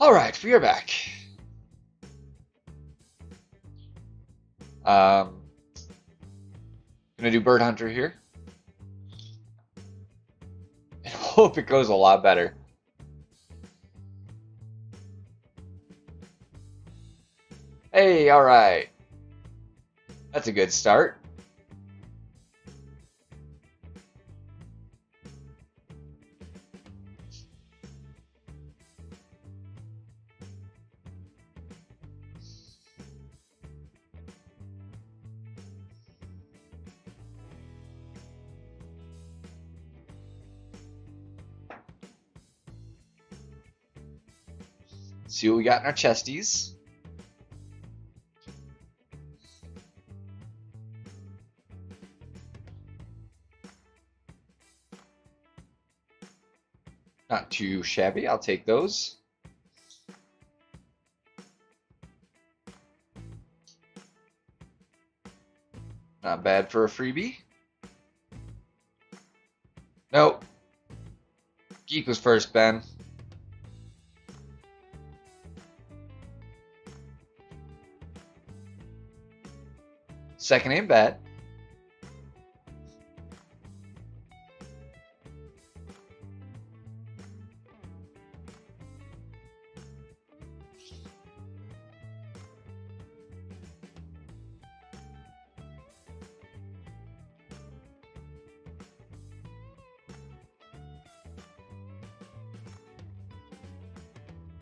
Alright, we are back. Gonna do Birdhunter here. I hope it goes a lot better. Hey, alright. That's a good start. See what we got in our chesties. Not too shabby, I'll take those. Not bad for a freebie. Nope. Geek was first, Ben. Second ain't bad.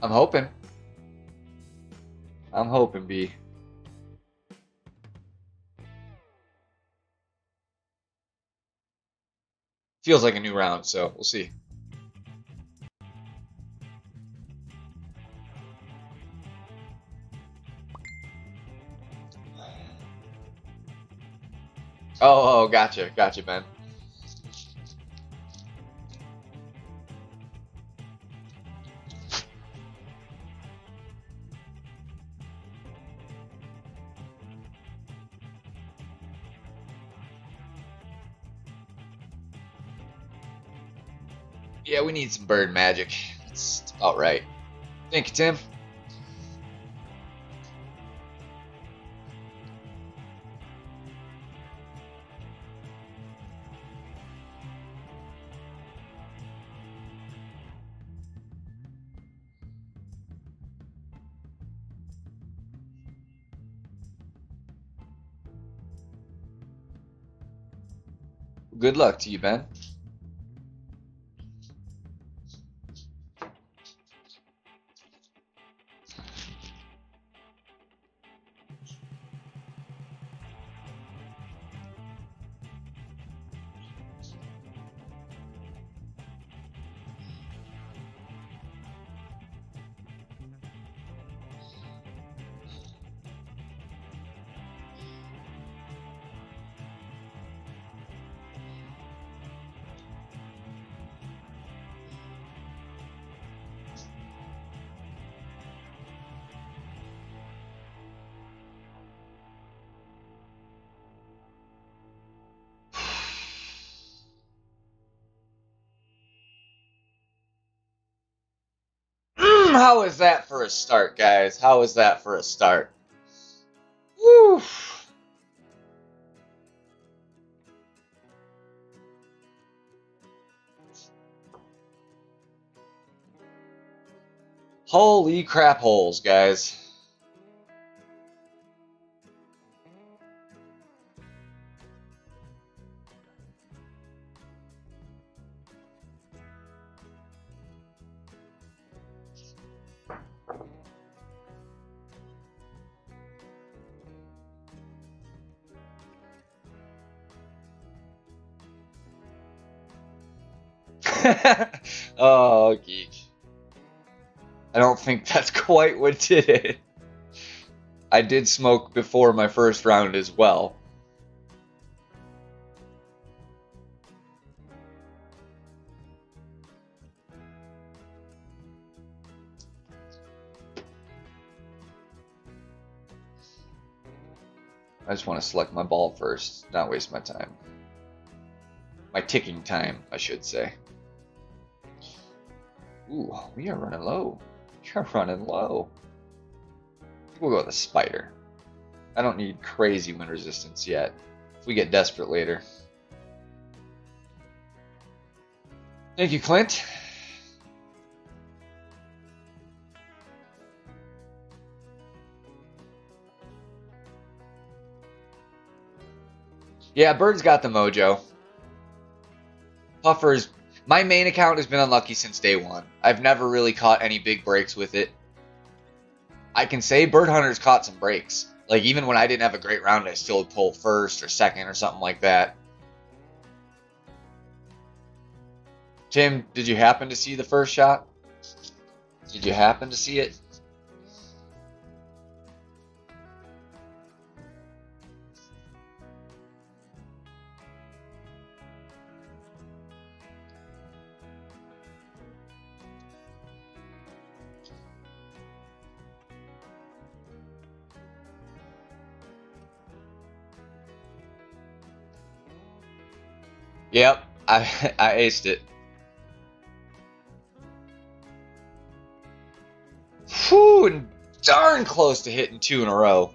I'm hoping. I'm hoping, B. Feels like a new round, so we'll see. Oh, gotcha, Ben. Yeah, we need some bird magic. That's about right. Thank you, Tim. Good luck to you, Ben. How is that for a start, guys? How is that for a start? Woo! Holy crap holes, guys. Oh, geek. I don't think that's quite what did it. I did smoke before my first round as well. I just want to select my ball first, not waste my time. My ticking time, I should say. Ooh, we are running low. You're running low. We'll go with a spider. I don't need crazy wind resistance yet. If we get desperate later. Thank you, Clint. Yeah, Bird's got the mojo. Puffer's... My main account has been unlucky since day one. I've never really caught any big breaks with it. I can say Birdhunter's caught some breaks. Like, even when I didn't have a great round, I still would pull first or second or something like that. Tim, did you happen to see the first shot? Did you happen to see it? Yep, I aced it. Whew, and darn close to hitting 2 in a row.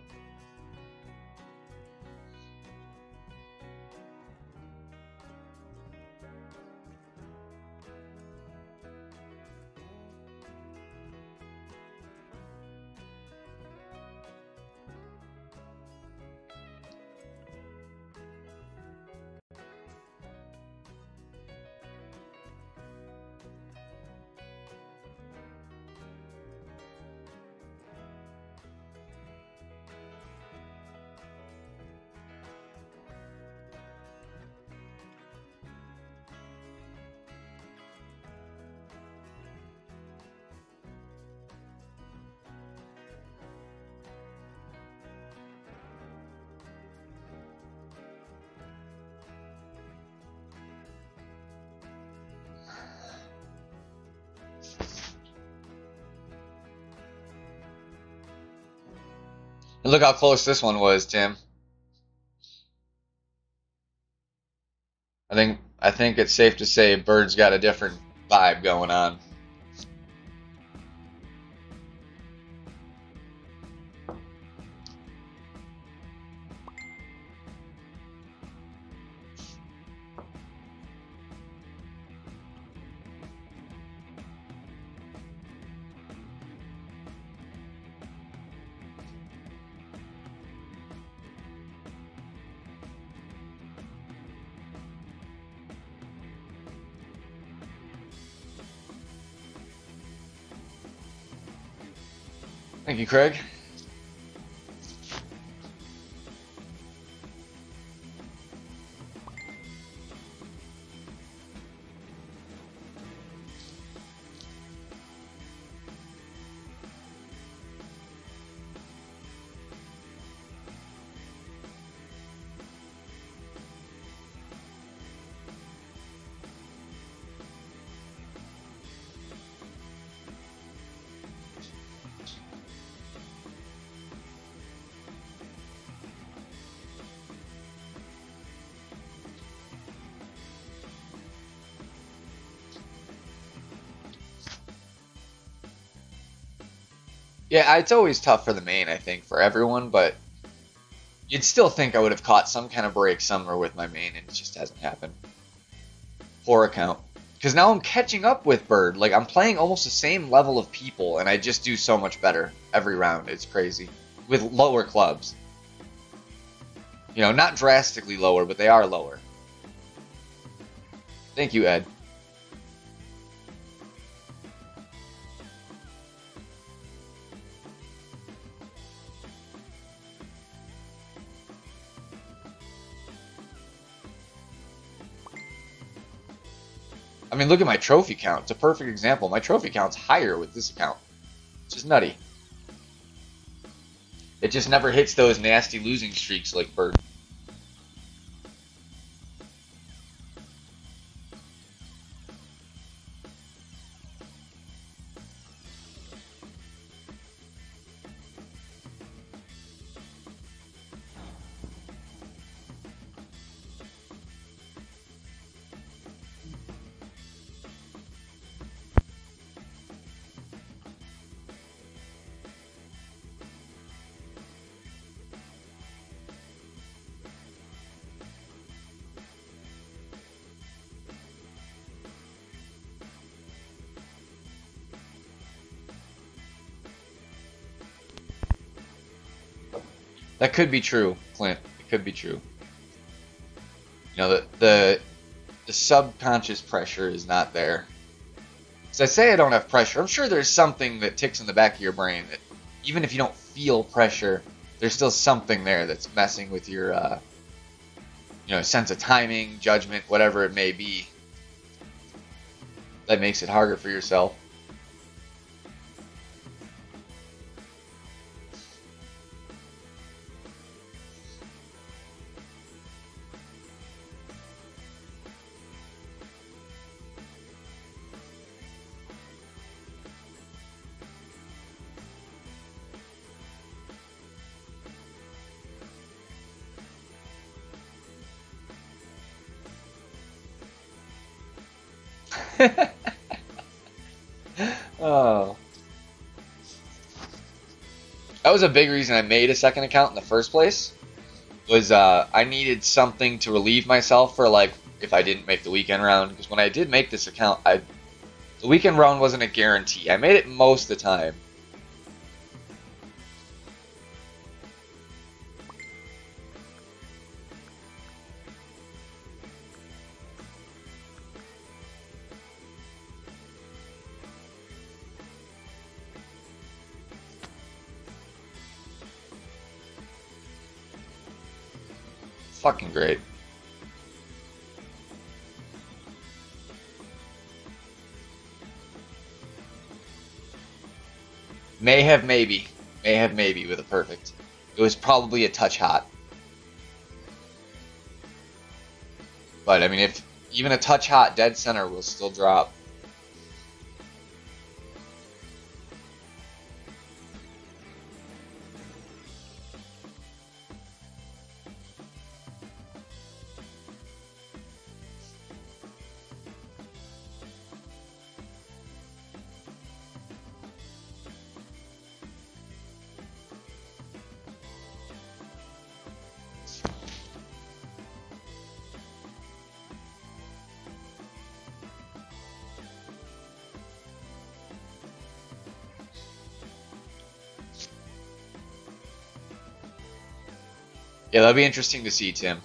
And look how close this one was, Tim. I think it's safe to say Bird's got a different vibe going on. Thank you, Craig. Yeah, it's always tough for the main, I think, for everyone, but you'd still think I would have caught some kind of break somewhere with my main, and it just hasn't happened. Poor account. Because now I'm catching up with Bird. Like, I'm playing almost the same level of people, and I just do so much better every round. It's crazy. With lower clubs. You know, not drastically lower, but they are lower. Thank you, Ed. I mean, look at my trophy count. It's a perfect example. My trophy count's higher with this account. It's just nutty. It just never hits those nasty losing streaks like Bird. That could be true, Clint. It could be true. You know, the subconscious pressure is not there. So I say I don't have pressure. I'm sure there's something that ticks in the back of your brain that even if you don't feel pressure, there's still something there that's messing with your sense of timing, judgment, whatever it may be, that makes it harder for yourself. Oh. That was a big reason I made a second account in the first place. Was I needed something to relieve myself for, like, if I didn't make the weekend round. Because when I did make this account, the weekend round wasn't a guarantee. I made it most of the time. Fucking great. May have maybe. May have maybe with a perfect. It was probably a touch hot. But, I mean, if even a touch hot dead center will still drop. Yeah, that'll be interesting to see, Tim.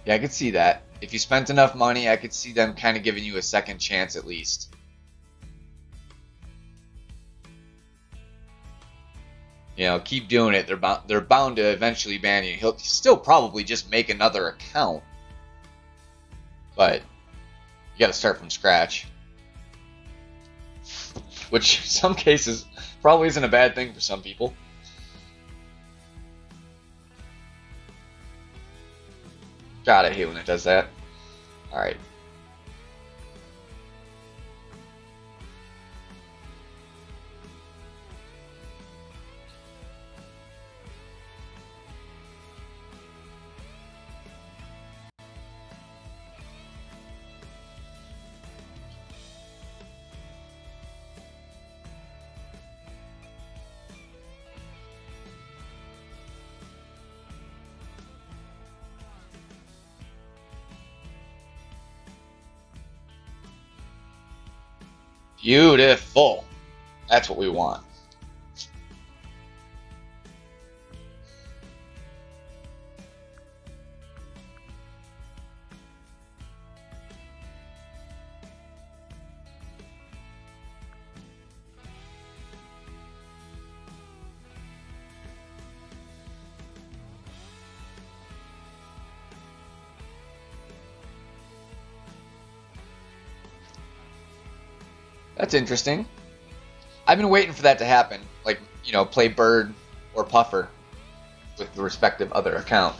Yeah, I could see that. If you spent enough money, I could see them kind of giving you a second chance at least. You know, keep doing it. They're bound to eventually ban you. He'll still probably just make another account, but you got to start from scratch. Which, in some cases, probably isn't a bad thing for some people. God, I hate when it does that. Alright. Beautiful. That's what we want. That's interesting. I've been waiting for that to happen. Like, you know, play Bird or Puffer with the respective other account.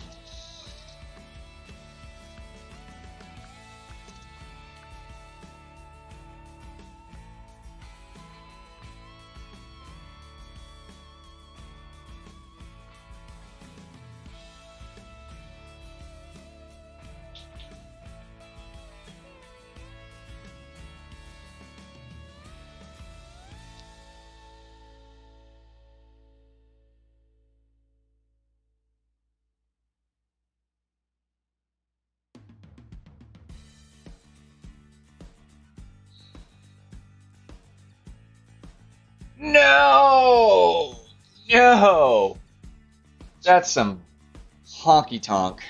No! No! That's some honky tonk.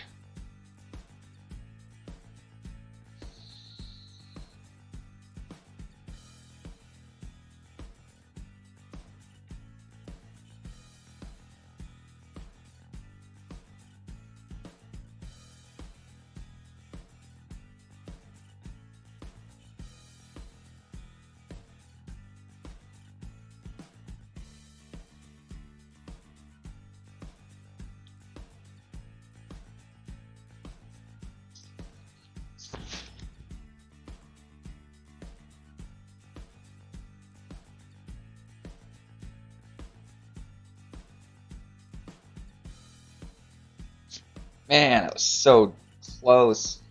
Man, it was so close.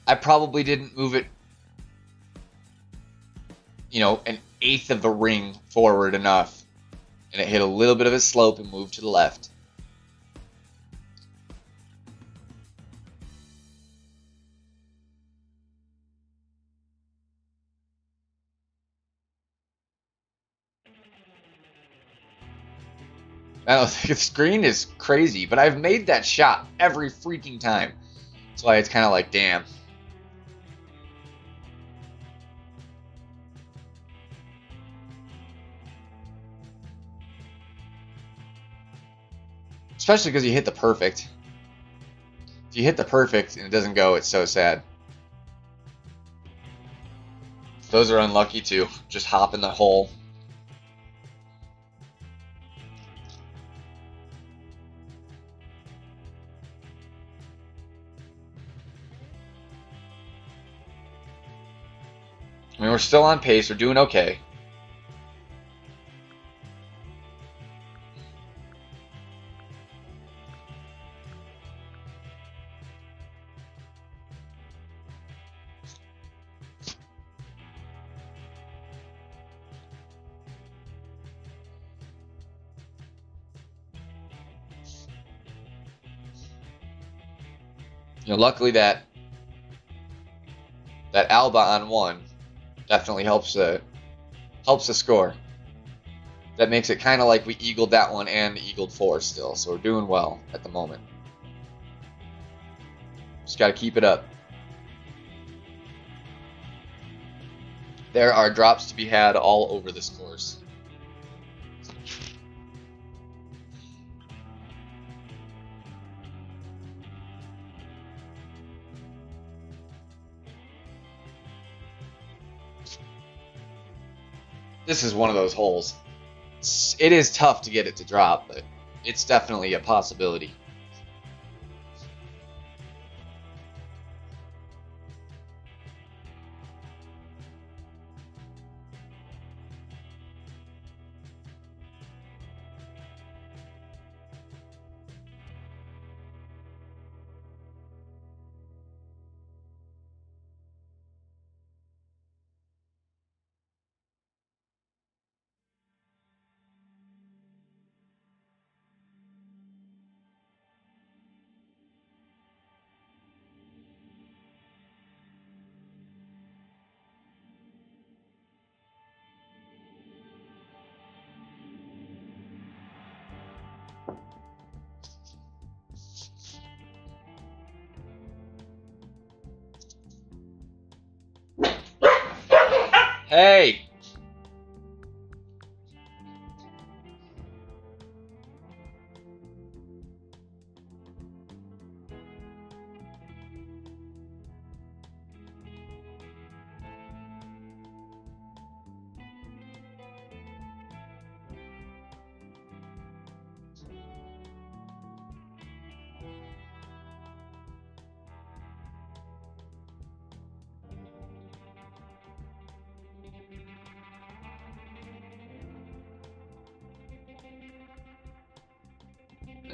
I probably didn't move it, you know, an eighth of the ring forward enough. And it hit a little bit of a slope and moved to the left. I don't think the screen is crazy, but I've made that shot every freaking time. That's why it's kind of like, damn. Especially because you hit the perfect. If you hit the perfect and it doesn't go, it's so sad. Those are unlucky too. Just hop in the hole. I mean, we're still on pace. We're doing okay. You know, luckily that Alba on one definitely helps the score. That makes it kind of like we eagled that one and eagled 4 still, so we're doing well at the moment. Just got to keep it up. There are drops to be had all over this course. This is one of those holes. It is tough to get it to drop, but it's definitely a possibility. Hey!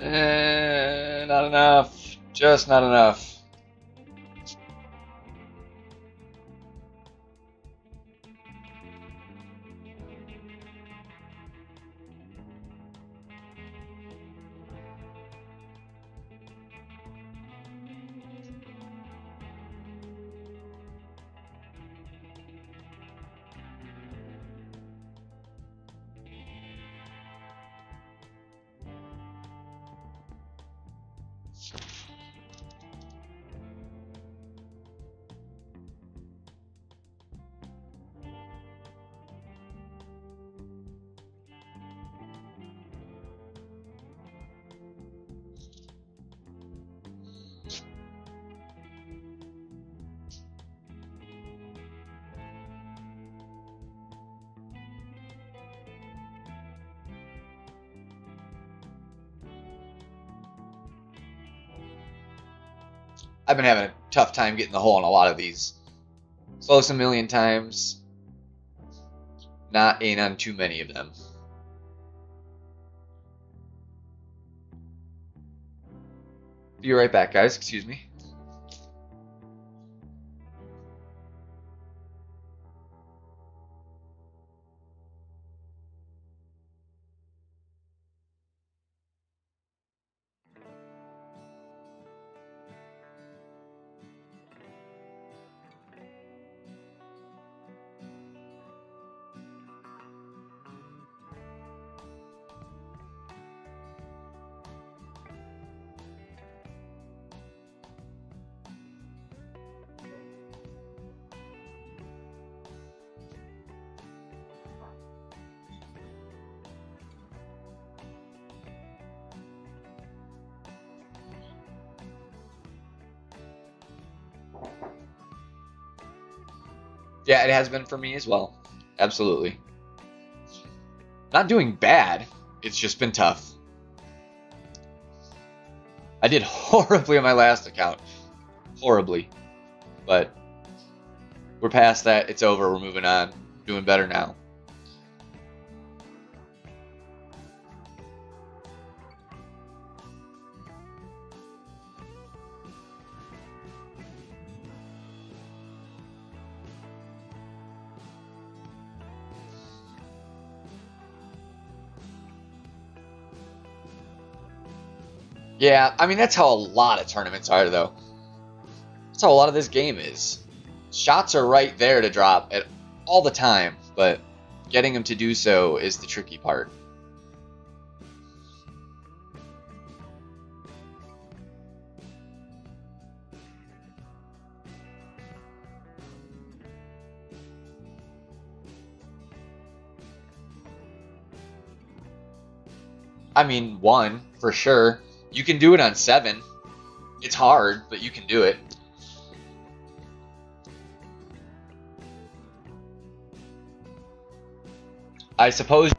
Not enough. Just not enough. I've been having a tough time getting the hole in a lot of these. Close a million times. Not in on too many of them. Be right back, guys. Excuse me. Yeah, it has been for me as well. Absolutely. Not doing bad. It's just been tough. I did horribly on my last account. Horribly. But we're past that. It's over. We're moving on. Doing better now. Yeah, I mean, that's how a lot of tournaments are, though. That's how a lot of this game is. Shots are right there to drop at all the time, but getting them to do so is the tricky part. I mean, 1, for sure. You can do it on 7. It's hard, but you can do it. I suppose.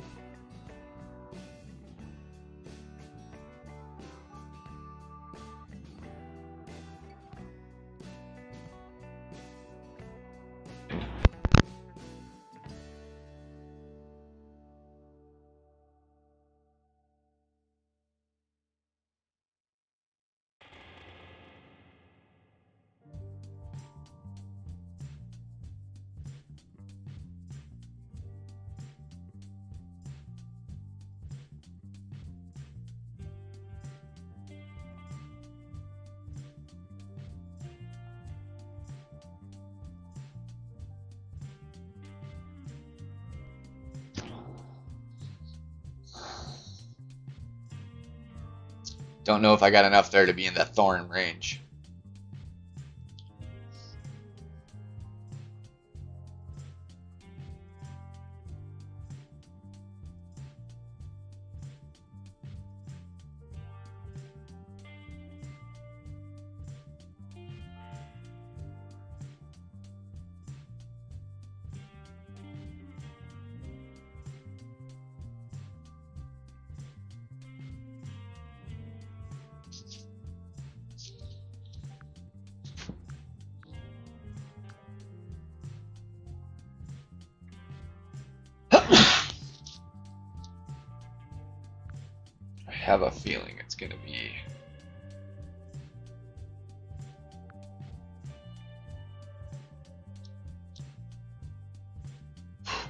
Don't know if I got enough there to be in that thorn range. I have a feeling it's it's gonna be.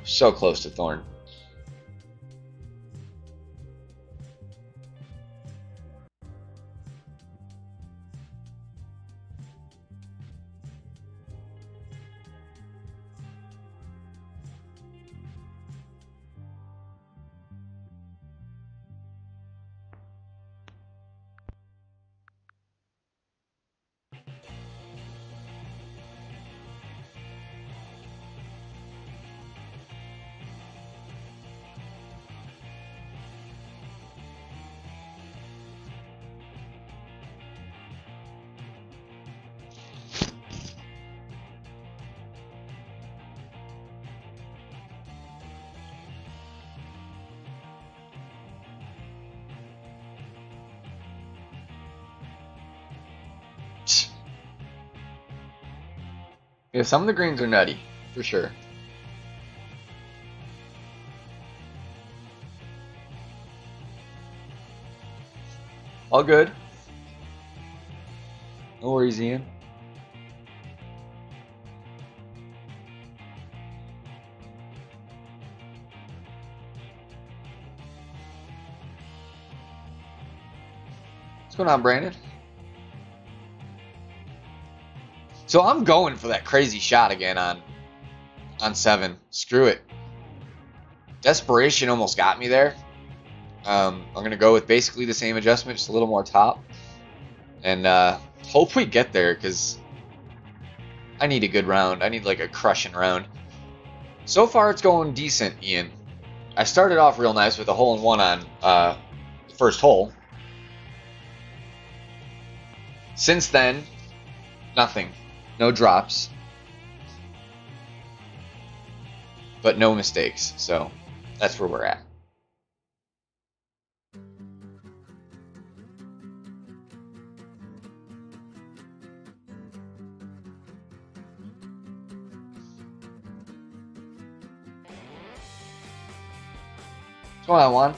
So close to thorn. Yeah, some of the greens are nutty, for sure. All good. No worries, Ian. What's going on, Brandon? So I'm going for that crazy shot again on 7. Screw it. Desperation almost got me there. I'm going to go with basically the same adjustment, just a little more top. And hope we get there, because I need a good round. I need like a crushing round. So far, it's going decent, Ian. I started off real nice with a hole-in-one on the first hole. Since then, nothing. No drops. But no mistakes. So that's where we're at. What's going on, Juan?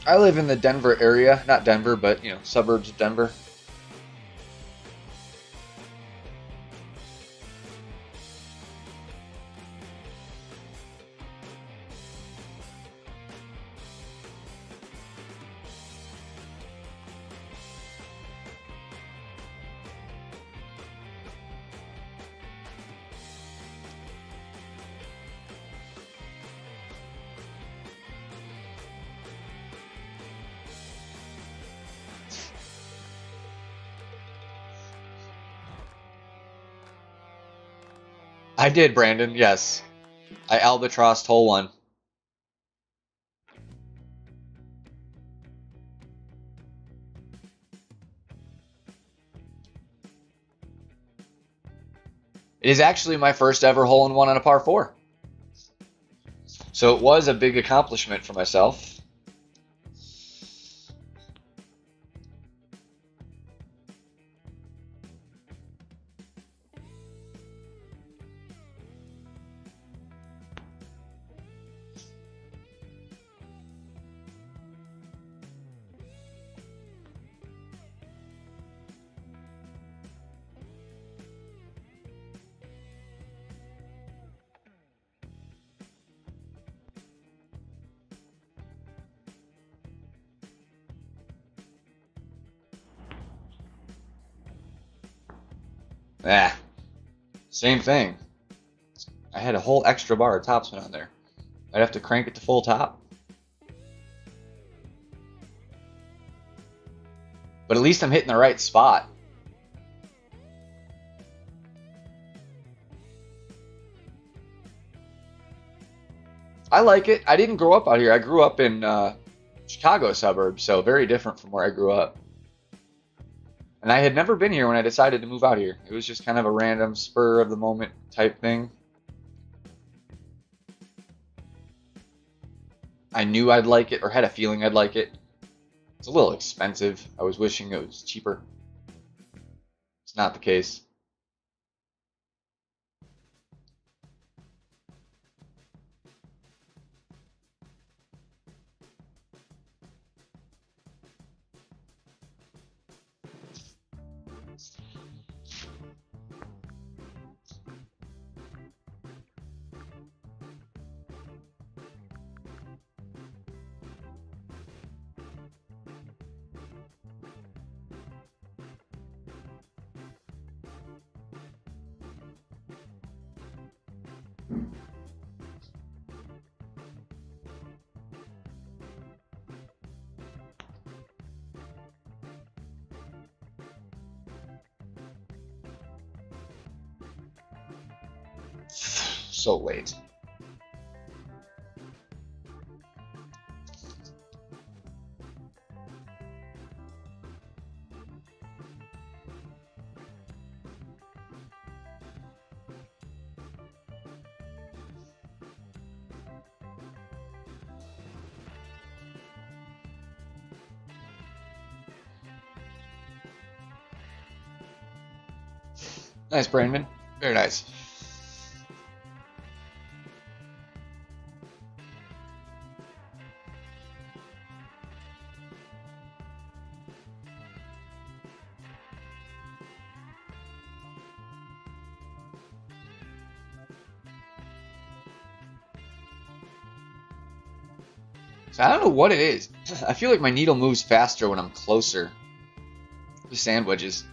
I live in the Denver area. Not Denver, but, you know, suburbs of Denver. I did, Brandon, yes. I albatrossed hole 1. It is actually my first ever hole-in-one on a par 4. So it was a big accomplishment for myself. Ah, same thing. I had a whole extra bar of topspin on there. I'd have to crank it to full top. But at least I'm hitting the right spot. I like it. I didn't grow up out here. I grew up in Chicago suburbs, so very different from where I grew up. And I had never been here when I decided to move out here. It was just kind of a random spur of the moment type thing. I knew I'd like it, or had a feeling I'd like it. It's a little expensive. I was wishing it was cheaper. It's not the case. So late. Nice, Brandon. Very nice. So I don't know what it is. I feel like my needle moves faster when I'm closer to sand wedges.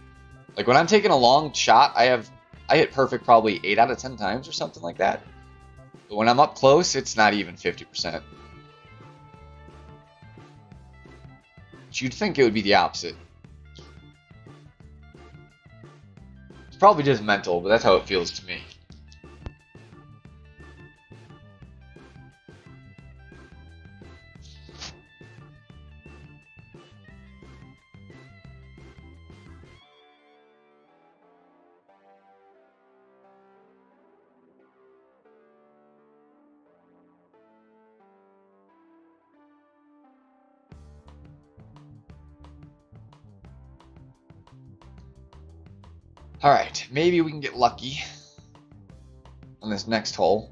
Like when I'm taking a long shot, I hit perfect probably 8 out of 10 times or something like that. But when I'm up close, it's not even 50%. You'd think it would be the opposite. It's probably just mental, but that's how it feels to me. Alright, maybe we can get lucky on this next hole.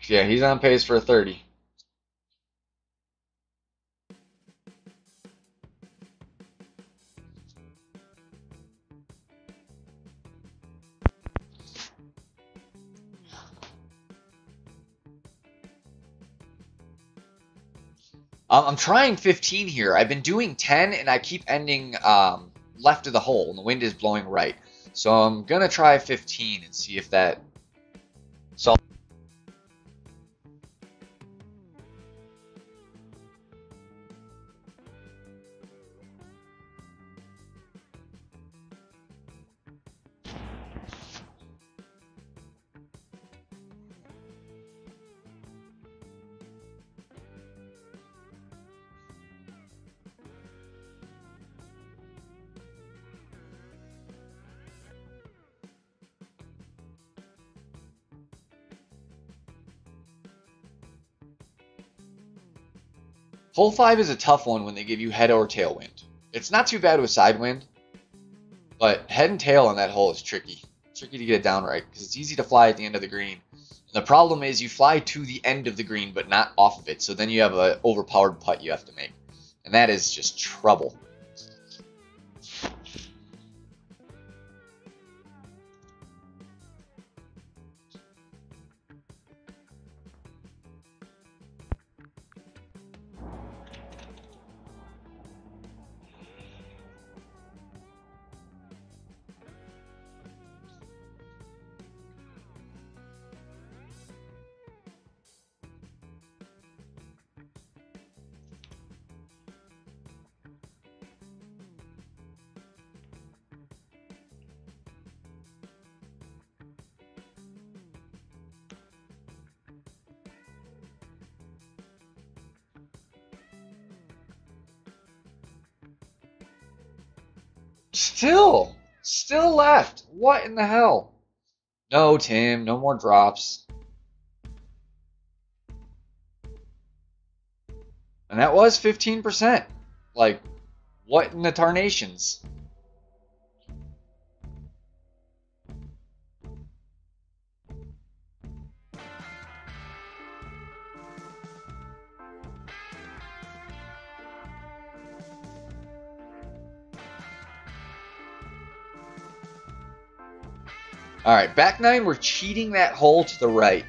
Yeah, he's on pace for a 30. I'm trying 15 here. I've been doing 10, and I keep ending left of the hole, and the wind is blowing right. So I'm going to try 15 and see if that solves. Hole 5 is a tough one when they give you head or tail wind. It's not too bad with side wind, but head and tail on that hole is tricky. tricky to get it down right because it's easy to fly at the end of the green. And the problem is you fly to the end of the green but not off of it, so then you have an overpowered putt you have to make. And that is just trouble. Still left. What in the hell? No, Tim, no more drops. And that was 15%. Like, what in the tarnations? Alright, back nine, we're cheating that hole to the right.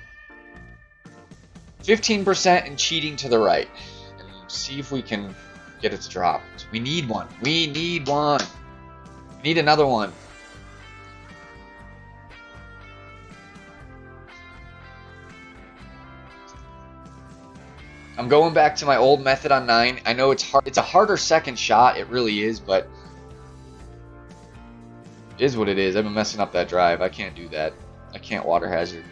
15% and cheating to the right. And see if we can get it to drop. We need one. We need one. We need another one. I'm going back to my old method on 9. I know it's hard. It's a harder second shot. It really is, but it is what it is. I've been messing up that drive. I can't do that. I can't water hazard.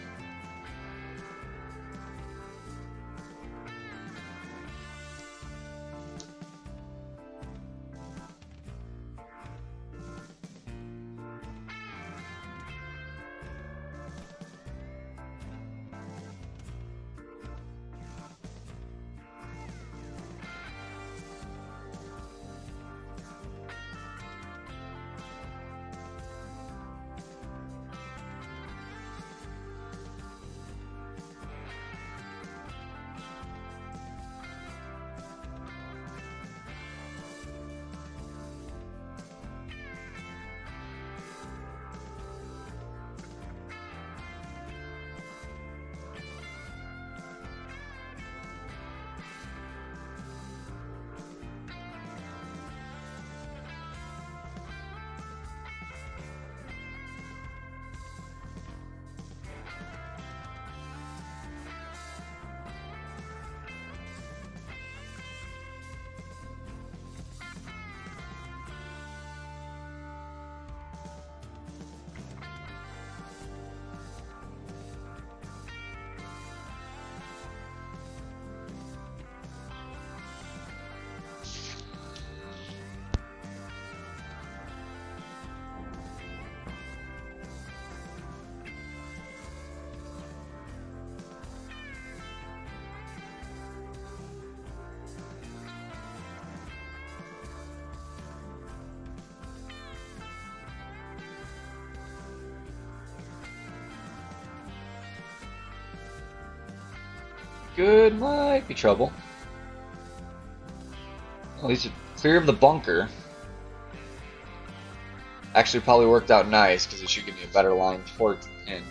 Good, might be trouble. At least clear of the bunker. Actually, probably worked out nice because it should give me a better line towards the pin.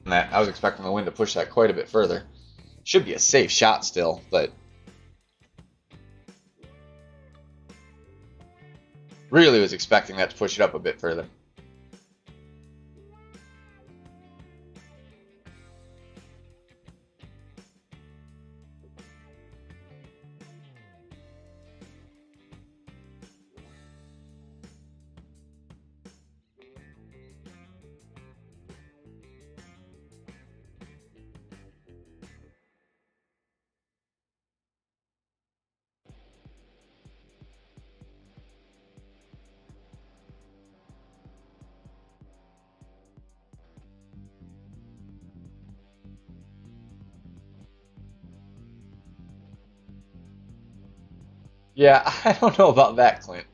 That I was expecting the wind to push that quite a bit further. Should be a safe shot still, but really was expecting that to push it up a bit further. Yeah, I don't know about that, Clint.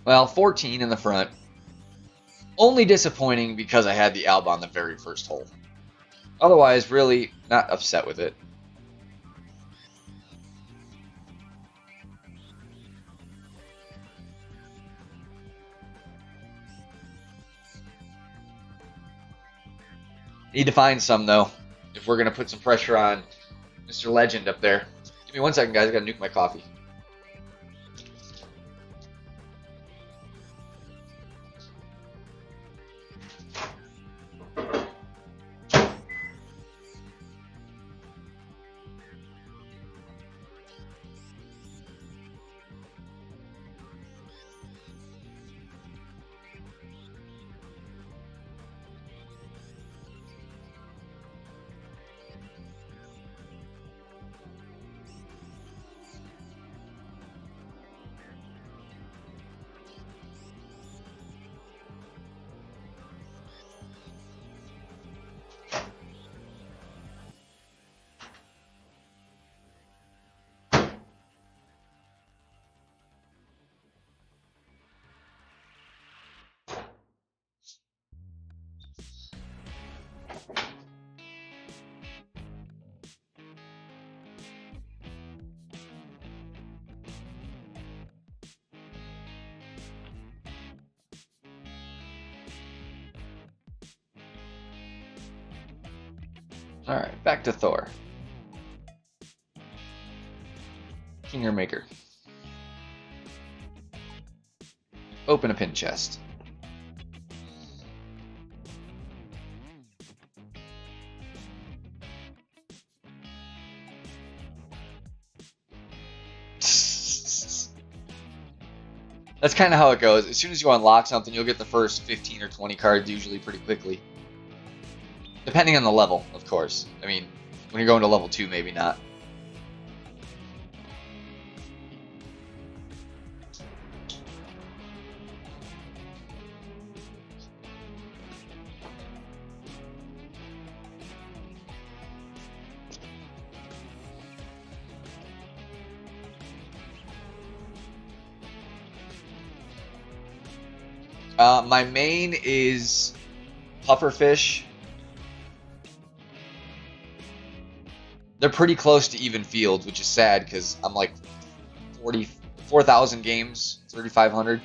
Well, 14 in the front. Only disappointing because I had the Alba on the very first hole. Otherwise, really not upset with it. Need to find some, though, if we're going to put some pressure on Mr. Legend up there. Give me 1 second, guys. I got to nuke my coffee. Alright, back to Thor. King or Maker. Open a pin chest. That's kind of how it goes. As soon as you unlock something, you'll get the first 15 or 20 cards usually pretty quickly. Depending on the level, of course. I mean, when you're going to level 2, maybe not. My main is pufferfish. They're pretty close to even fields, which is sad because I'm like 4,000 games, 3,500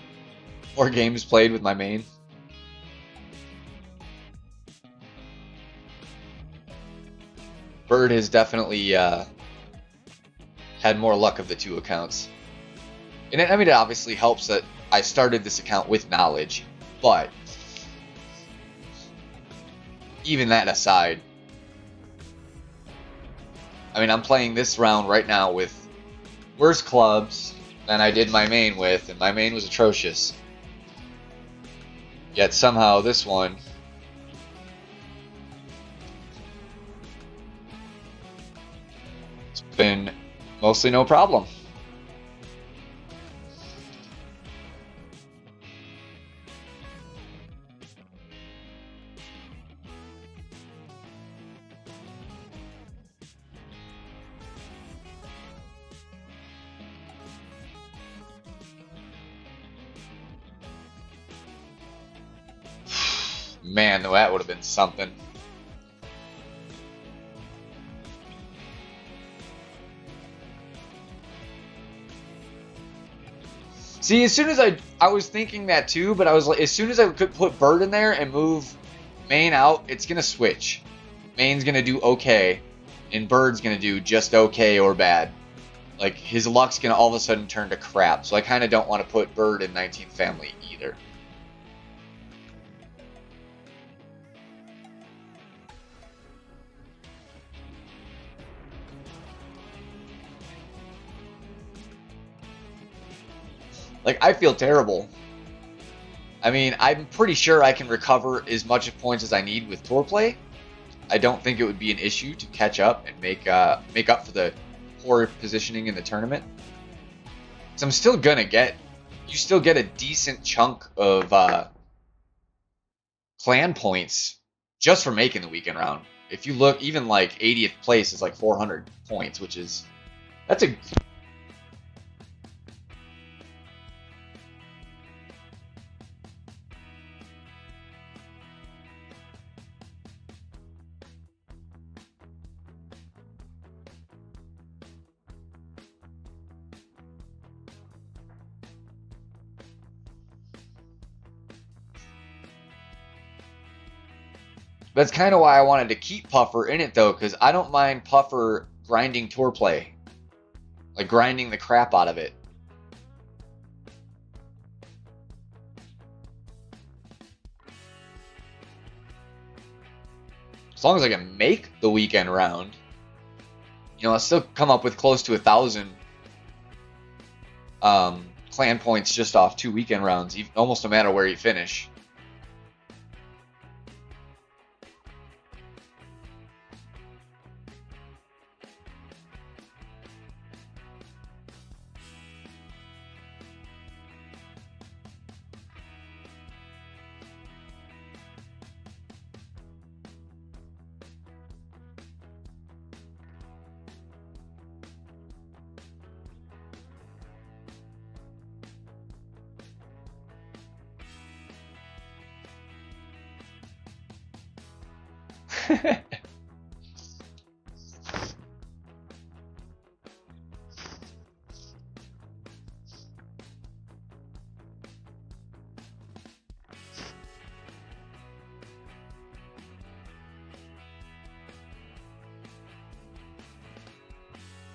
more games played with my main. Bird has definitely had more luck of the two accounts. And I mean, it obviously helps that I started this account with knowledge, but even that aside, I mean, I'm playing this round right now with worse clubs than I did my main with, and my main was atrocious. Yet somehow this one it's been mostly no problem. Man, that would have been something. See, as soon as I was thinking that too, but I was like, as soon as I could put Bird in there and move main out, it's gonna switch. Main's gonna do okay, and Bird's gonna do just okay or bad. Like, his luck's gonna all of a sudden turn to crap, so I kind of don't want to put Bird in 19th family either. Like, I feel terrible. I mean, I'm pretty sure I can recover as much points as I need with tour play. I don't think it would be an issue to catch up and make up for the poor positioning in the tournament. So I'm still gonna get, you still get a decent chunk of clan points just for making the weekend round. If you look, even like 80th place is like 400 points, which is, that's a... That's kind of why I wanted to keep Puffer in it, though, because I don't mind Puffer grinding tour play. Like, grinding the crap out of it. As long as I can make the weekend round, you know, I'll still come up with close to 1,000 clan points just off 2 weekend rounds, almost no matter where you finish.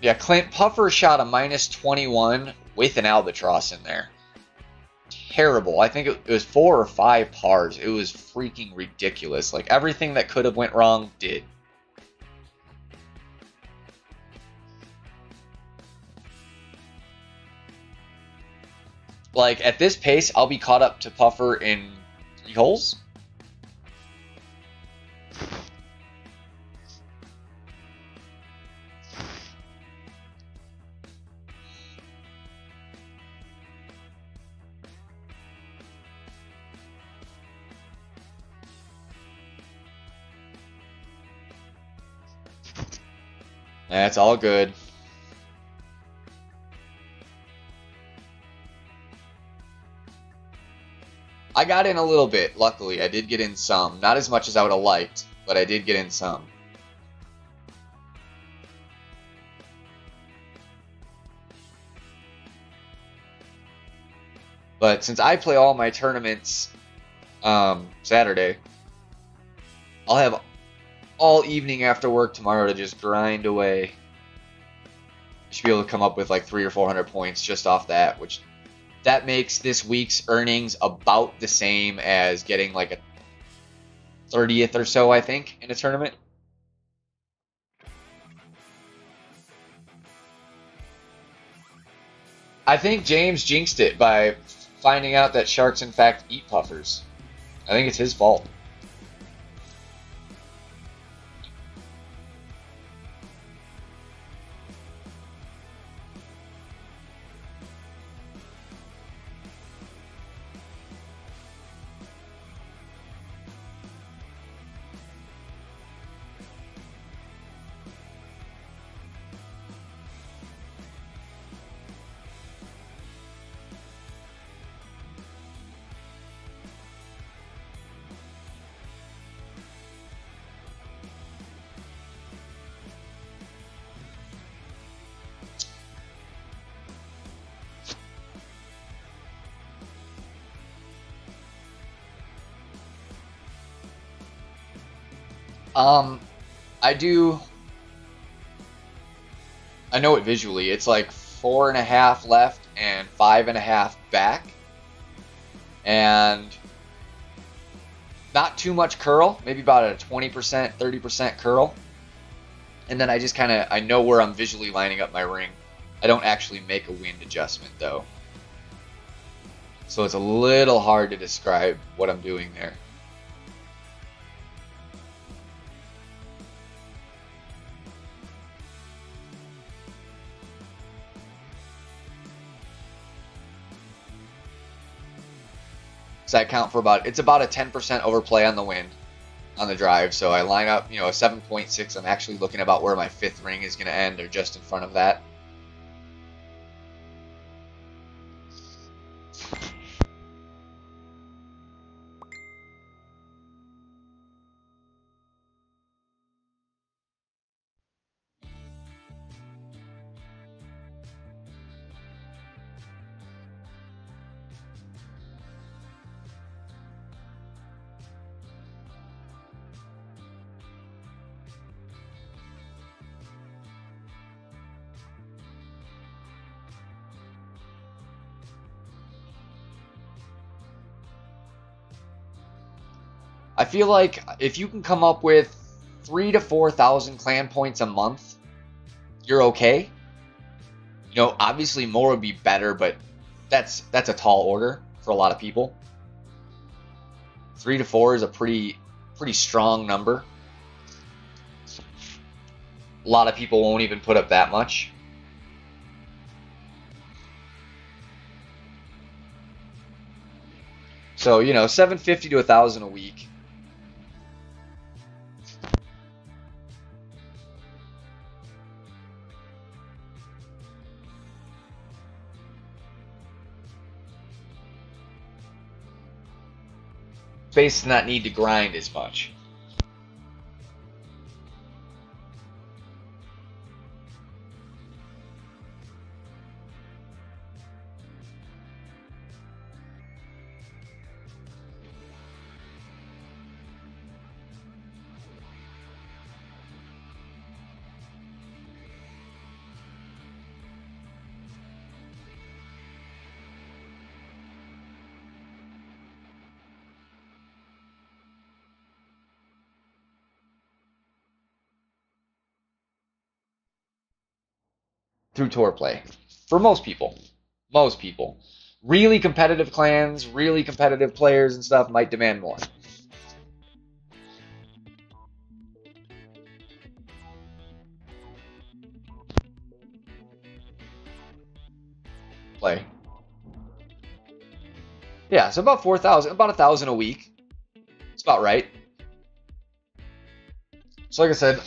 Yeah, Clint Puffer shot a -21 with an albatross in there. Terrible. I think it was 4 or 5 pars. It was freaking ridiculous. Like, everything that could have went wrong did. Like, at this pace, I'll be caught up to Puffer in 3 holes. That's all good. I got in a little bit, luckily. I did get in some. Not as much as I would have liked, but I did get in some. But since I play all my tournaments Saturday, I'll have all evening after work tomorrow to just grind away. should be able to come up with like 300 or 400 points just off that, which that makes this week's earnings about the same as getting like a 30th or so, I think, in a tournament. I think James jinxed it by finding out that sharks in fact eat puffers. I think it's his fault. I do. I know it visually. It's like 4.5 left and 5.5 back, and not too much curl. Maybe about a 20%, 30% curl, and then I just I know where I'm visually lining up my ring. I don't actually make a wind adjustment though, so it's a little hard to describe what I'm doing there. So I count for it's about a 10% overplay on the wind, on the drive. So I line up, a 7.6. I'm actually looking about where my 5th ring is going to end, or just in front of that. I feel like if you can come up with 3,000 to 4,000 clan points a month, you're okay. Obviously more would be better, but that's a tall order for a lot of people. 3 to 4 is a pretty strong number. A lot of people won't even put up that much. So, 750 to 1,000 a week. Space does not need to grind as much. Through tour play. For most people. Most people. Really competitive clans, really competitive players and stuff might demand more. Play. Yeah, so about 4,000, about 1,000 a week. It's about right. So like I said,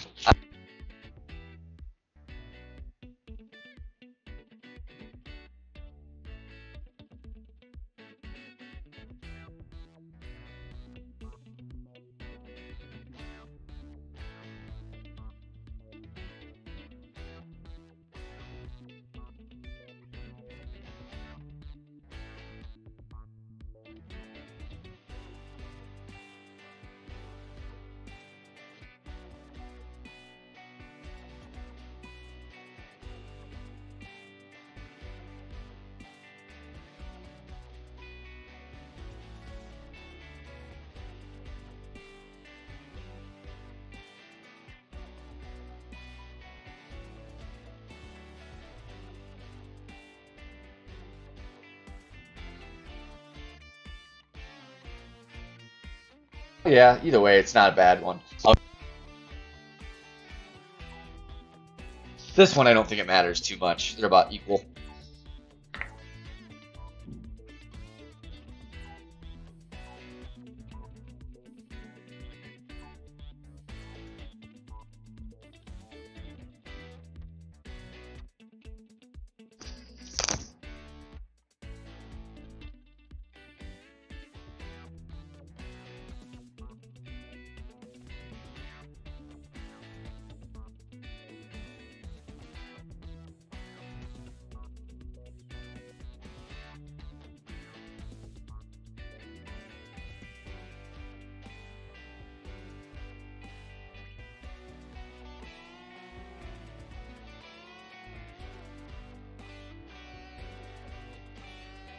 Yeah, either way, it's not a bad one. This one, I don't think it matters too much. They're about equal.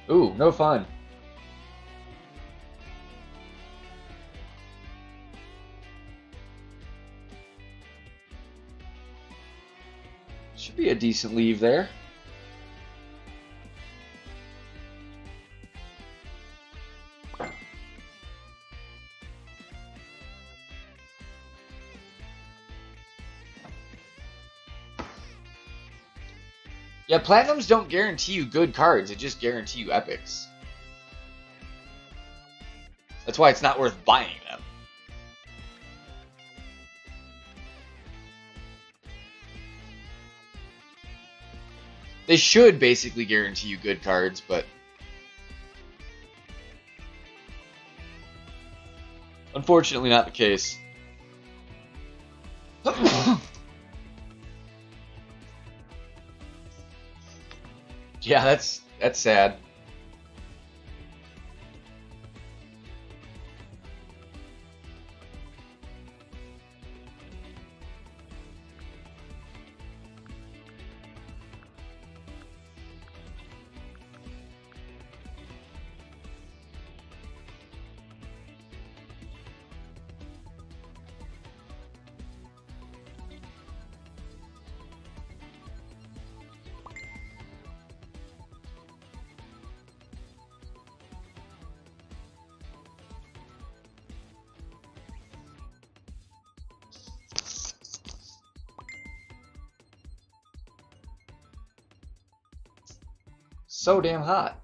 Ooh, no fun. Should be a decent leave there. Yeah, platinums don't guarantee you good cards, they just guarantee you epics. That's why it's not worth buying them. They should basically guarantee you good cards, but unfortunately not the case. Yeah, that's sad. So damn hot.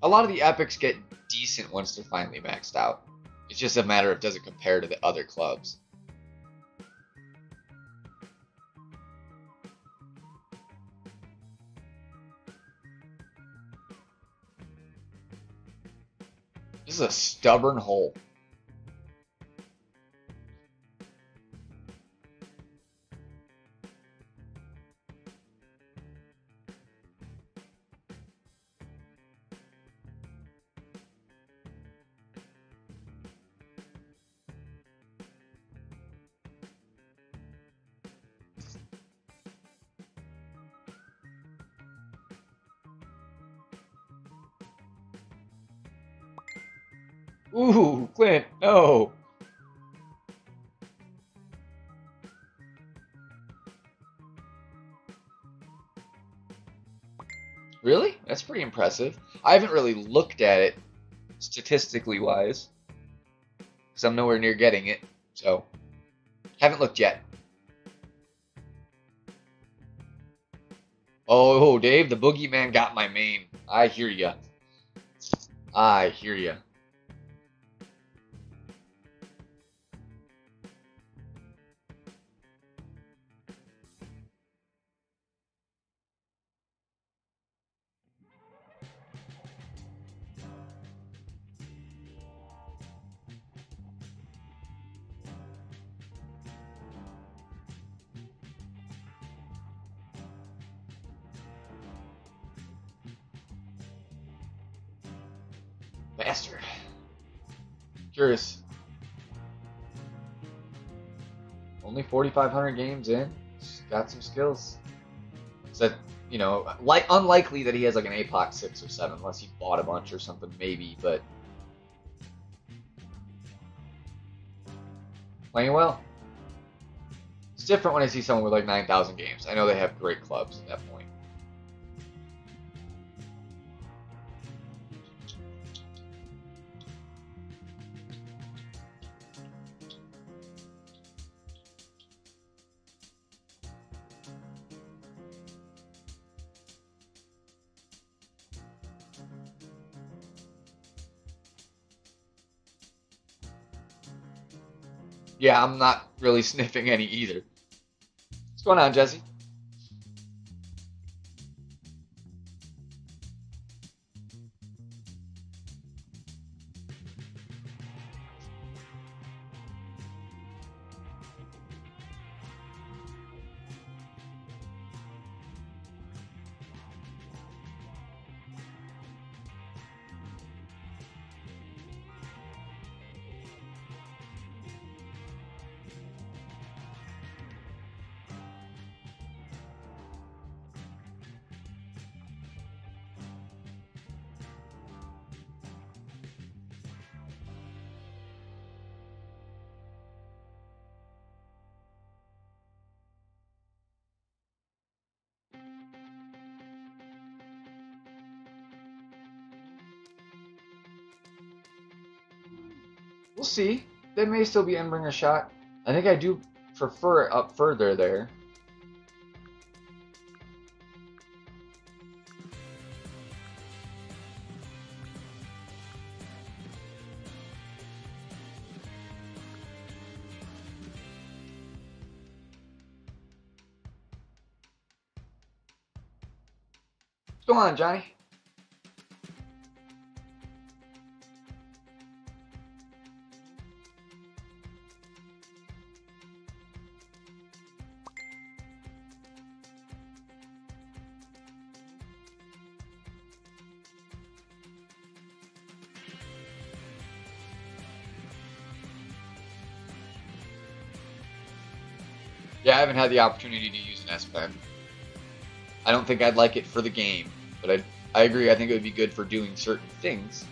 A lot of the epics get decent once they're finally maxed out. It's just a matter of does it compare to the other clubs. This is a stubborn hole. Ooh, Clint, no. Really? That's pretty impressive. I haven't really looked at it statistically wise because I'm nowhere near getting it. So, haven't looked yet. Oh, Dave, the boogeyman got my main. I hear ya. I hear ya. Bastard. Curious. Only 4,500 games in. Just got some skills. So, you know, like unlikely that he has like an APOC 6 or 7 unless he bought a bunch or something, maybe, but playing well. It's different when I see someone with like 9,000 games. I know they have great clubs at that point. Yeah, I'm not really sniffing any either. What's going on, Jesse? We'll see. They may still be Endbringer shot. I think I do prefer it up further there. What's going on, Johnny? Yeah, I haven't had the opportunity to use an S Pen. I don't think I'd like it for the game, but I agree. I think it would be good for doing certain things.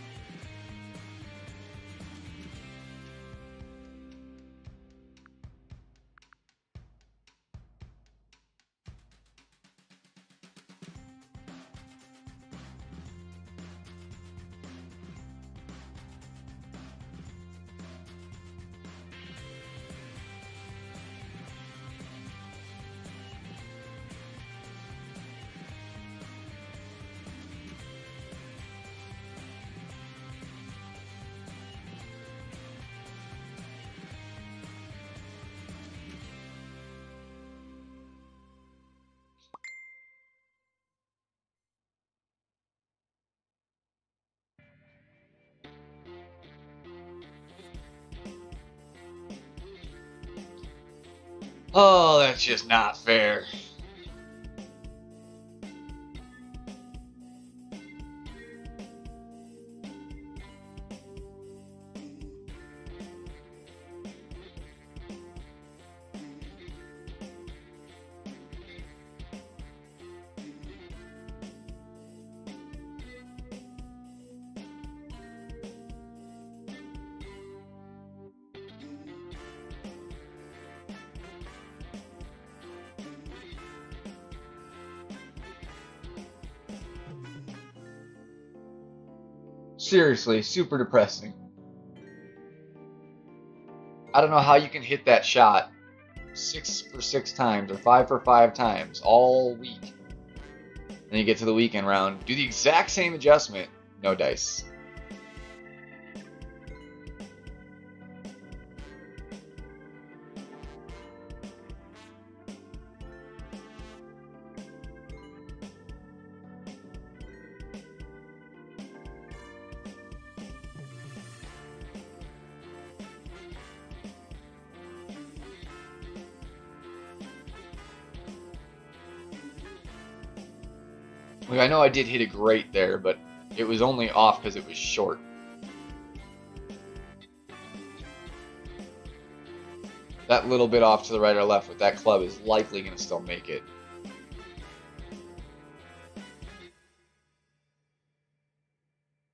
Oh, that's just not fair. Seriously, super depressing. I don't know how you can hit that shot 6 for 6 times or 5 for 5 times all week. Then you get to the weekend round, do the exact same adjustment, no dice. Like, I know I did hit it great there, but it was only off because it was short. That little bit off to the right or left with that club is likely going to still make it.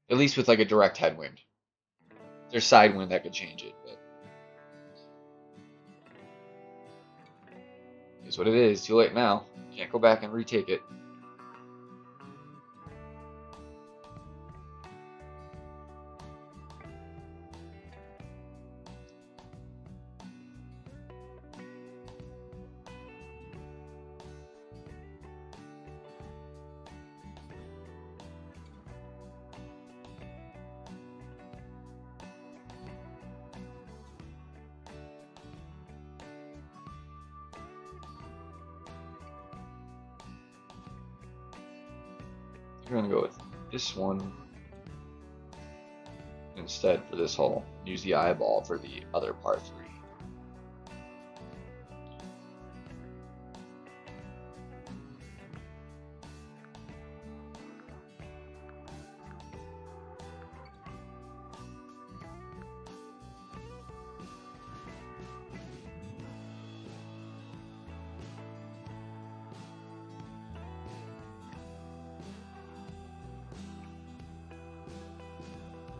At least with like a direct headwind. There's side wind that could change it, but it's what it is. Too late now. Can't go back and retake it. We're going to go with this one instead for this hole. Use the eyeball for the other par 3.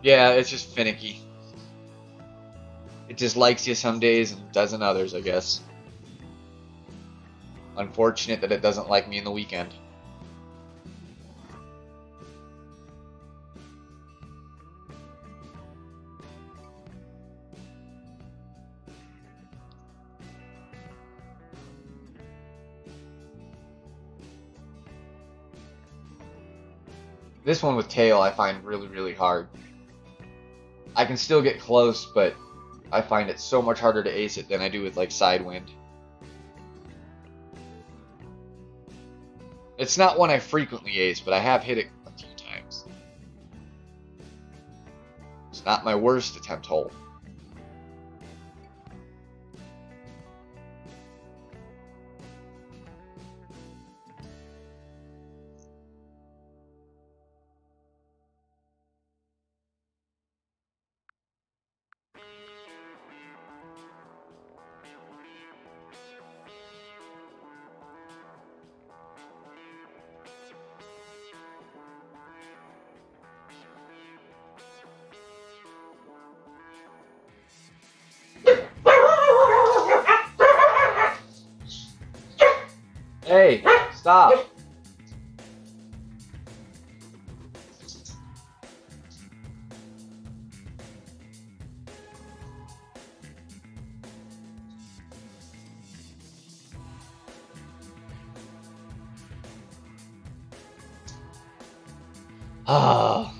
Yeah, it's just finicky. It just likes you some days and doesn't others, I guess. Unfortunate that it doesn't like me in the weekend. This one with tail I find really, really hard. I can still get close, but I find it so much harder to ace it than I do with like side wind. It's not one I frequently ace, but I have hit it a few times. It's not my worst attempt hole. Hey, stop. Ah.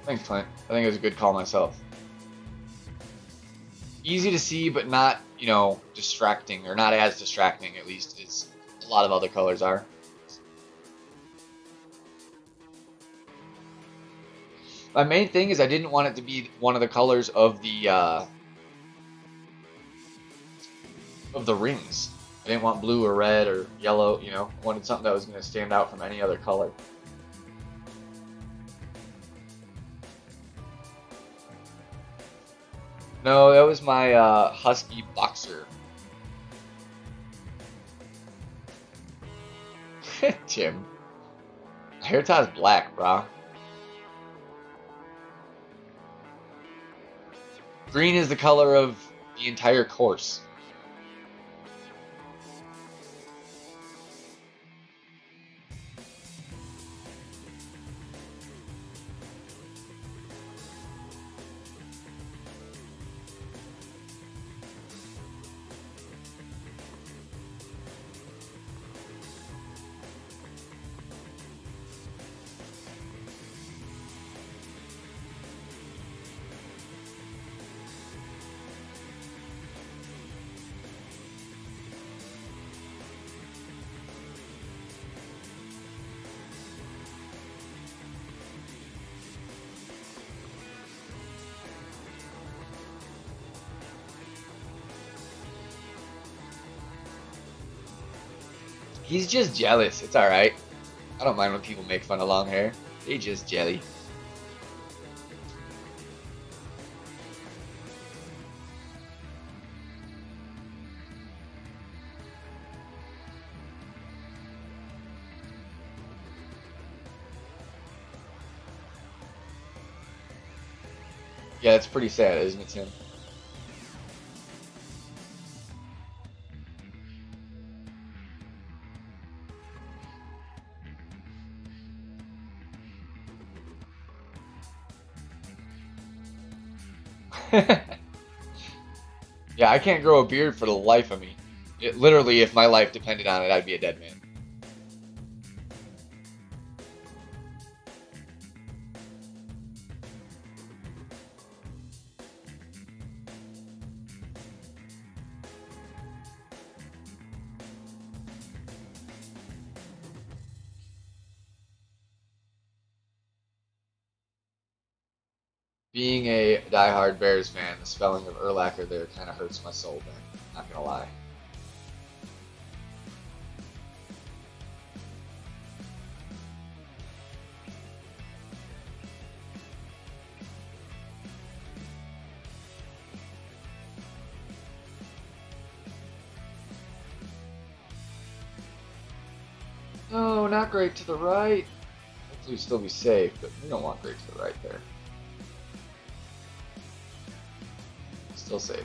Thanks, Clint. I think it was a good call myself. Easy to see, but not, you know, distracting, or not as distracting, at least, as a lot of other colors are. My main thing is I didn't want it to be one of the colors of the rings. I didn't want blue or red or yellow, you know. I wanted something that was going to stand out from any other color. No, that was my husky boxer. Tim. My hair tie's black, brah. Green is the color of the entire course. He's just jealous. It's alright. I don't mind when people make fun of long hair. They just jelly. Yeah, it's pretty sad, isn't it, Tim? Yeah, I can't grow a beard for the life of me. It, literally, if my life depended on it, I'd be a dead man. Being a diehard Bears fan, the spelling of Urlacher there kind of hurts my soul, man. Not gonna lie. No, not great to the right. Hopefully still be safe, but we don't want great to the right there. Still safe.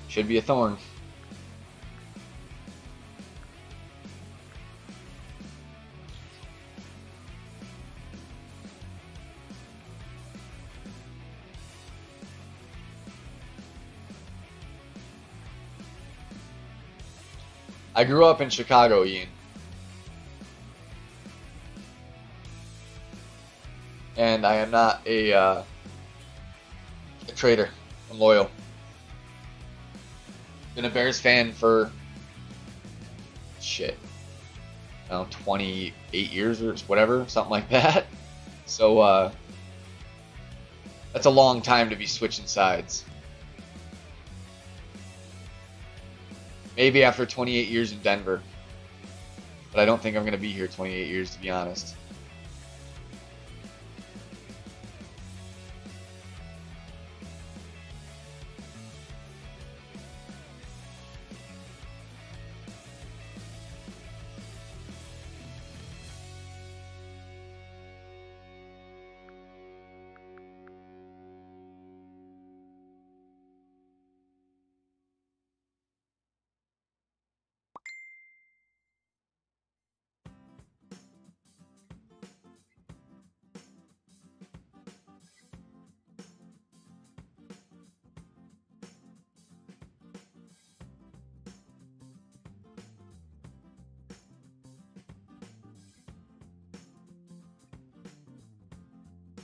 Should be a thorn. I grew up in Chicago, Ian. And I am not a traitor. I'm loyal. Been a Bears fan for shit, I don't know, 28 years or whatever, something like that. So that's a long time to be switching sides. Maybe after 28 years in Denver, but I don't think I'm going to be here 28 years, to be honest.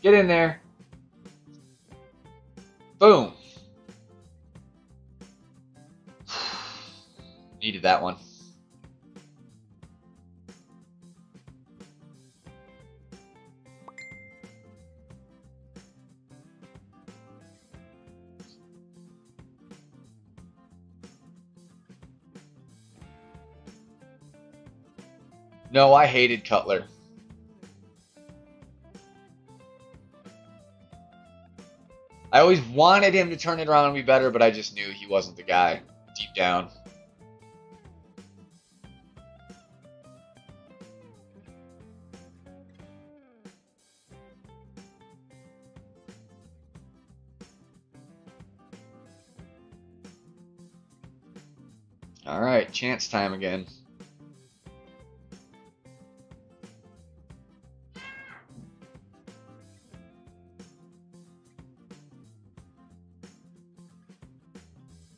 Get in there. Boom. Needed that one. No, I hated Cutler. I always wanted him to turn it around and be better, but I just knew he wasn't the guy deep down. All right, chance time again.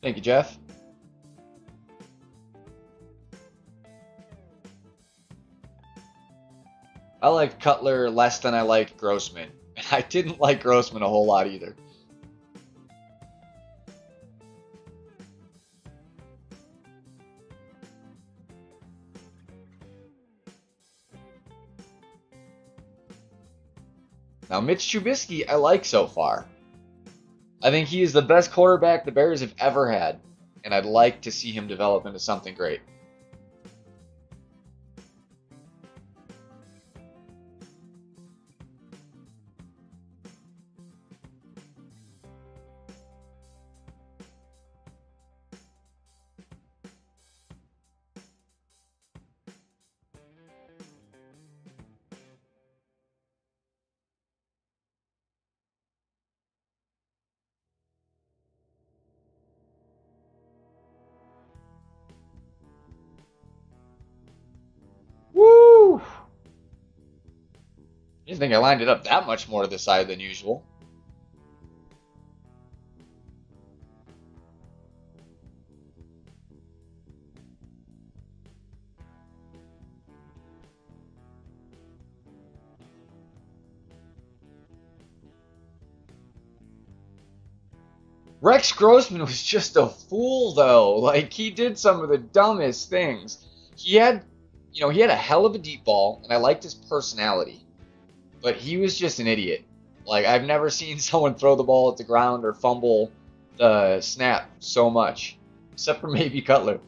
Thank you, Jeff. I liked Cutler less than I liked Grossman. And I didn't like Grossman a whole lot either. Now, Mitch Trubisky, I like so far. I think he is the best quarterback the Bears have ever had. And I'd like to see him develop into something great. didn't think I lined it up that much more to the side than usual. Rex Grossman was just a fool, though. Like, he did some of the dumbest things. He had, he had a hell of a deep ball, and I liked his personality. But he was just an idiot. Like, I've never seen someone throw the ball at the ground or fumble the snap so much. Except for maybe Cutler.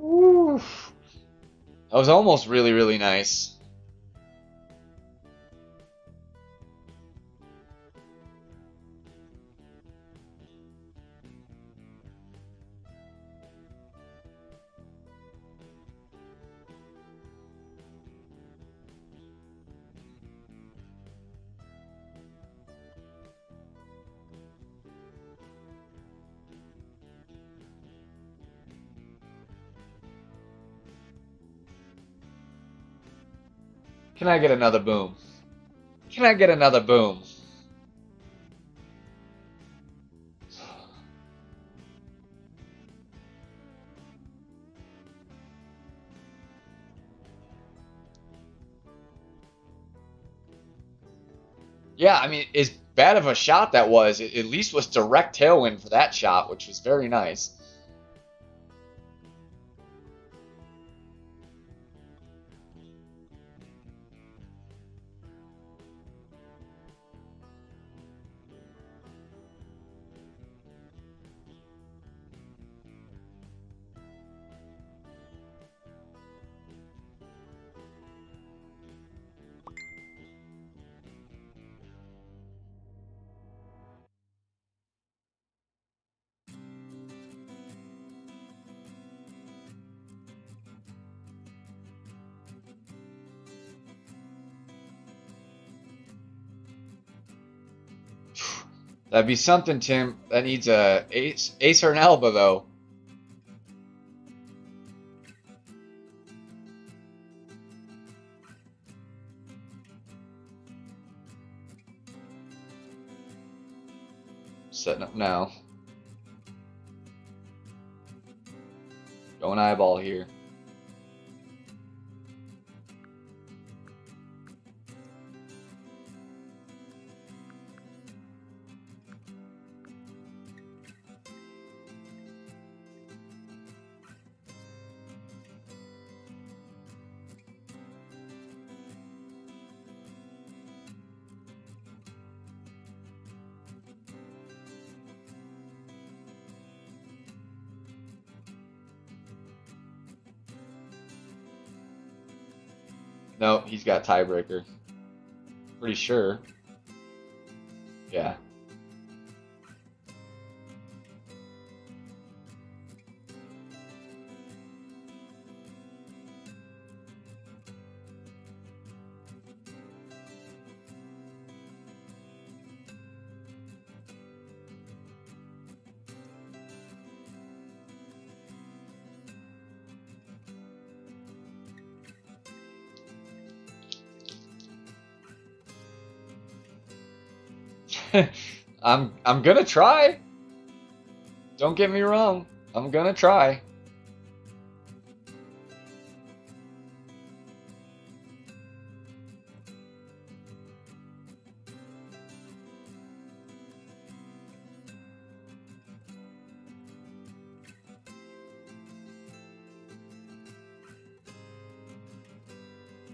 Oof. That was almost really, really nice. Can I get another boom? Can I get another boom? Yeah, I mean, as bad of a shot that was, it at least was direct tailwind for that shot, which was very nice. That'd be something, Tim. That needs a ace or an elbow, though. Setting up now. Going eyeball here. No, he's got tiebreaker. Pretty sure. Yeah. I'm gonna try. Don't get me wrong. I'm gonna try.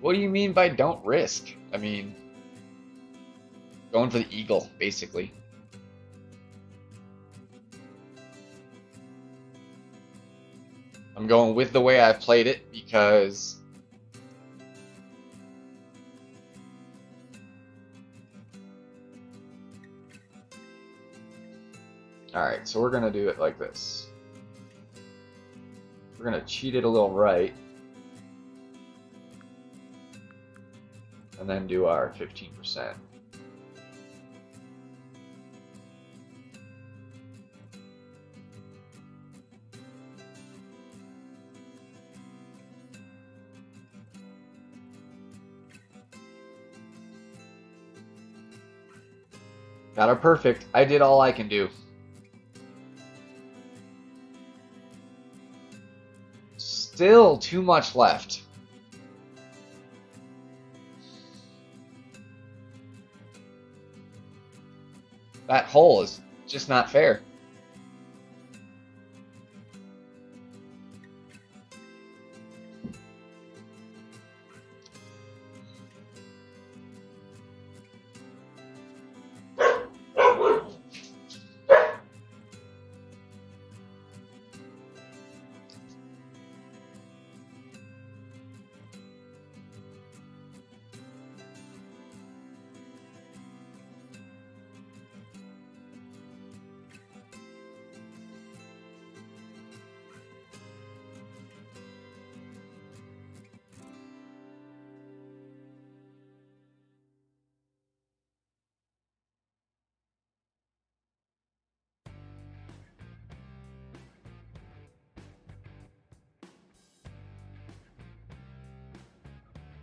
What do you mean by don't risk? I mean, going for the eagle, basically. I'm going with the way I've played it because alright, so we're gonna do it like this. We're gonna cheat it a little right. And then do our 15%. Got her perfect. I did all I can do. Still too much left. That hole is just not fair.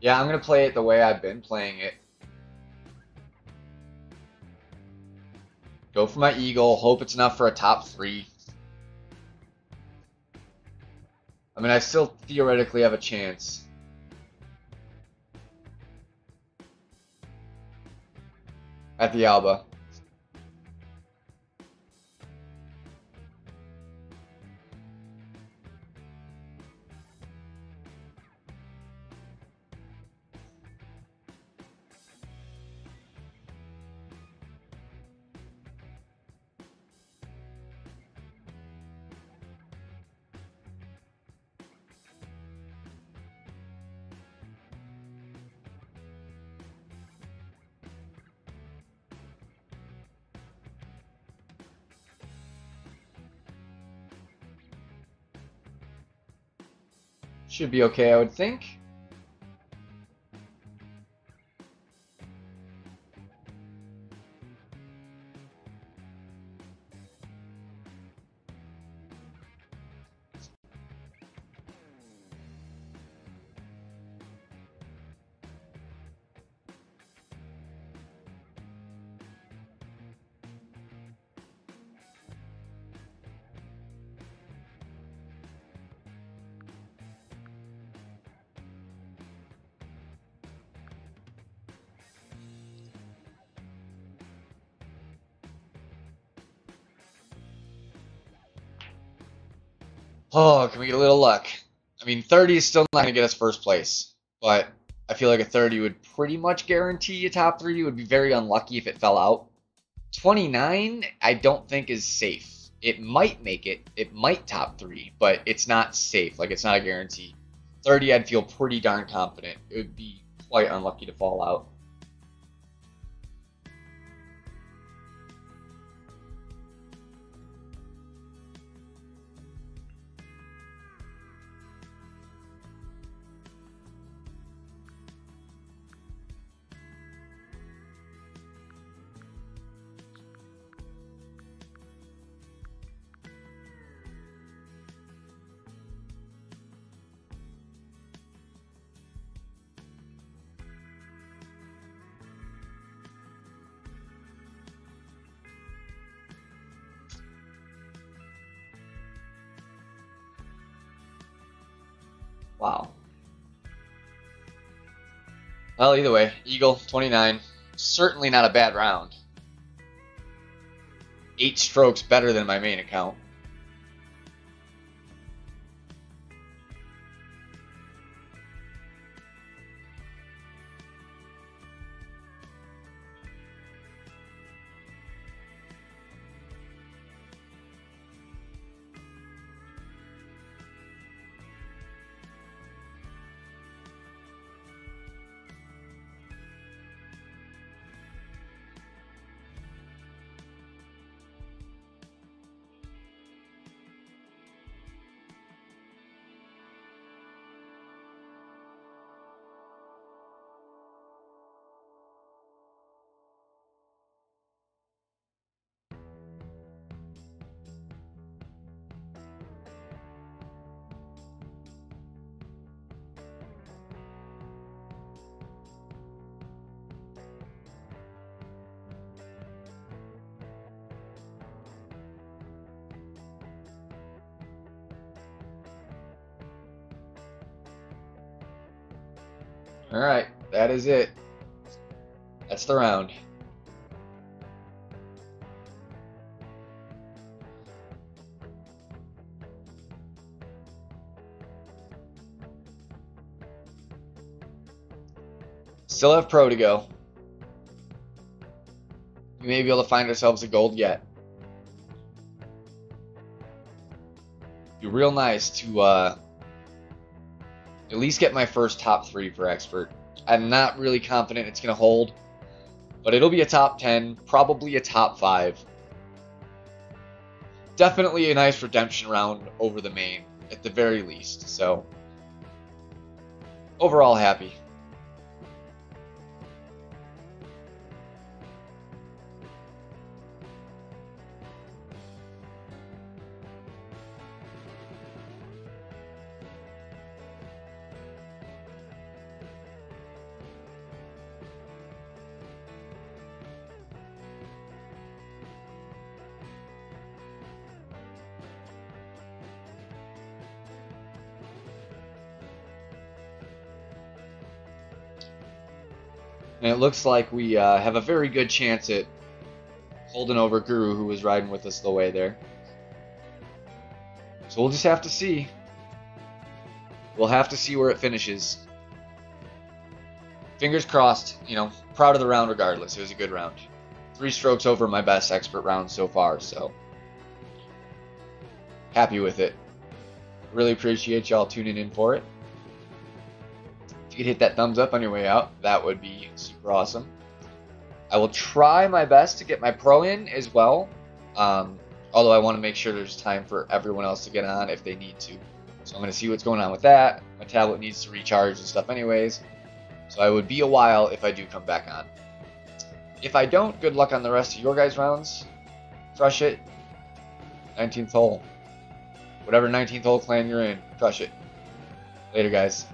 Yeah, I'm going to play it the way I've been playing it. Go for my eagle. Hope it's enough for a top 3. I mean, I still theoretically have a chance. At the Alba. Should be okay, I would think. Oh, can we get a little luck? I mean, 30 is still not going to get us first place, but I feel like a 30 would pretty much guarantee a top 3. It would be very unlucky if it fell out. 29, I don't think is safe. It might make it. It might top 3, but it's not safe. Like, it's not a guarantee. 30, I'd feel pretty darn confident. It would be quite unlucky to fall out. Wow. Well, either way, Eagle, 29. Certainly not a bad round. 8 strokes better than my main account. Alright, that is it. That's the round. Still have pro to go. We may be able to find ourselves a gold yet. Be real nice to at least get my first top 3 for expert. I'm not really confident it's going to hold, but it'll be a top 10, probably a top 5. Definitely a nice redemption round over the main, at the very least. So, overall happy. And it looks like we have a very good chance at holding over Guru, who was riding with us the way there. So we'll just have to see. We'll have to see where it finishes. Fingers crossed, you know, proud of the round regardless. It was a good round. 3 strokes over my best expert round so far, so happy with it. Really appreciate y'all tuning in for it. If you could hit that thumbs up on your way out, that would be super awesome. I will try my best to get my pro in as well, although I want to make sure there's time for everyone else to get on if they need to. So I'm going to see what's going on with that. My tablet needs to recharge and stuff anyways, so I would be a while if I do come back on. If I don't, good luck on the rest of your guys' rounds. Crush it. 19th hole. Whatever 19th hole clan you're in, crush it. Later, guys.